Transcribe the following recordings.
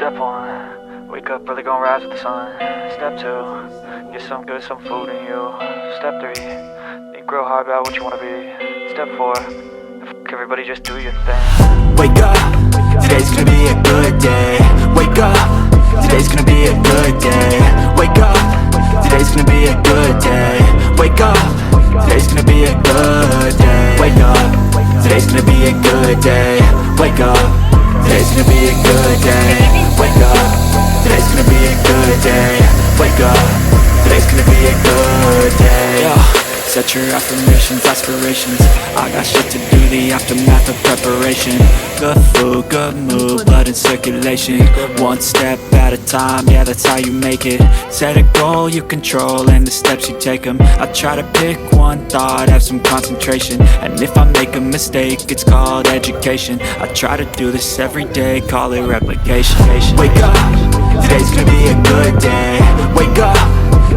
Step 1, wake up early, gon' rise with the sun. Step 2, get some good, some food in you. Step 3, think real hard about what you wanna be. Step 4, everybody just do your thing. Wake up, today's gonna be a good day. Wake up, today's gonna be a good day. Wake up, today's gonna be a good day. Wake up, today's gonna be a good day. Wake up, today's gonna be a good day. Wake up, today's gonna be a good day. Wake up, today's gonna be a good day. Wake up, today's gonna be a good day. Yeah. Set your affirmations, aspirations. I got shit to do, the aftermath of preparation. Good food, good mood, blood in circulation. One step at a time, yeah, that's how you make it. Set a goal you control and the steps you take them. I try to pick one thought, have some concentration. And if I make a mistake, it's called education. I try to do this every day, call it replication. Wake up, today's gonna be a good day. Wake up,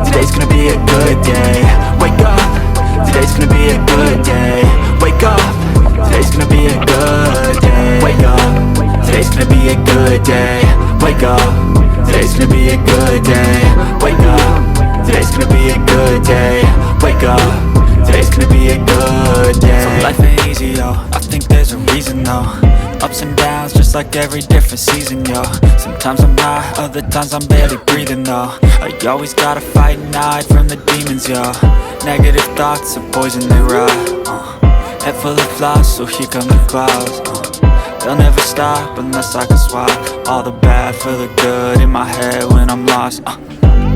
today's gonna be a good day. Wake up, today's gonna be a good day. Wake up, today's gonna be a good day. Wake up, today's gonna be a good day. Wake up, today's gonna be a good day. Wake up, today's gonna be a good day. Wake up, today's gonna be a good day. So life ain't easy, yo, I think there's a reason, though. Ups and downs, just like every different season, yo. Sometimes I'm high, other times I'm barely breathing, though. I always gotta fight and hide from the demons, yo. Negative thoughts are poison, they rot. Head full of flies, so here come the clouds. They'll never stop unless I can swap all the bad for the good in my head when I'm lost.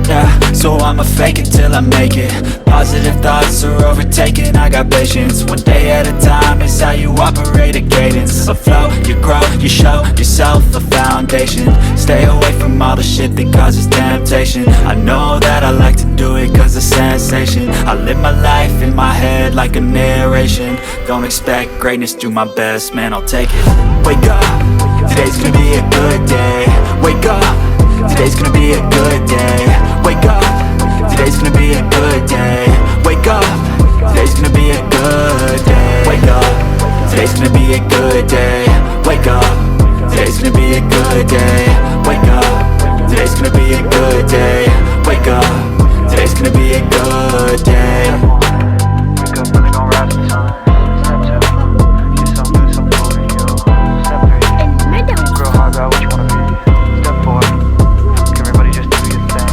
Yeah, so I'ma fake it till I make it. Positive thoughts are overtaken, I got patience. One day at a time is how you operate a cadence. A flow, you grow, you show yourself a foundation. Stay away from all the shit that causes temptation. I know that I like to do it cause it's sensation. I live my life in my head like a narration. Don't expect greatness, do my best, man, I'll take it. Wake up, today's gonna be a good day. Wake up, today's gonna be a good day. Wake up, today's gonna be a good day. Wake up, today's gonna be a good day. Wake up, today's gonna be a good day. Wake up, today's gonna be a good day. Wake up, today's gonna be a good day. Wake up, today's gonna be a good day. Wake up early, gon' rise with the sun. Step 2, get some good, some food in you. Step 3, think real hard about what you wanna be. Step 4, everybody just do your thing.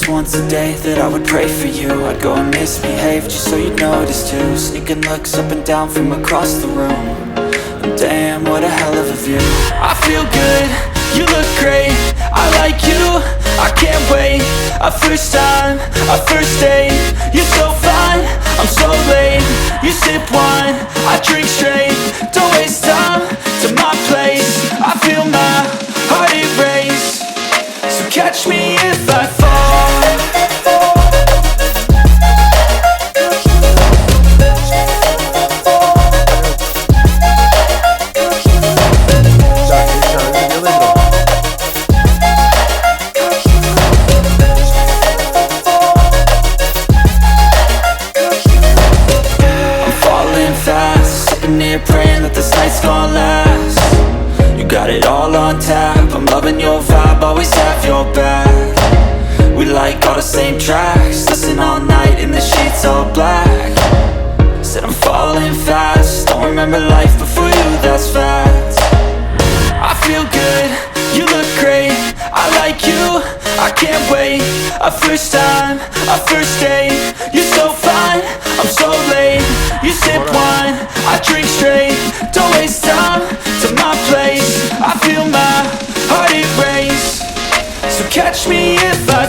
Once a day that I would pray for you. I'd go and misbehave just so you'd notice too. Sneaking looks up and down from across the room. And damn, what a hell of a view. I feel good, you look great, I like you, I can't wait. A first time, a first date. You're so fine, I'm so late. You sip wine, I drink straight. Don't waste time to my place. I feel my heart erase. So got it all on tap. I'm loving your vibe, always have your back. We like all the same tracks, listen all night in the sheets all black. Said I'm falling fast, don't remember life before you, that's fact. I feel good, you look great, I like you, I can't wait. A first time, a first date, you're so fine, I'm so late. You sip wine, I drink straight, don't waste time to my place. I feel my heart erase, so catch me if I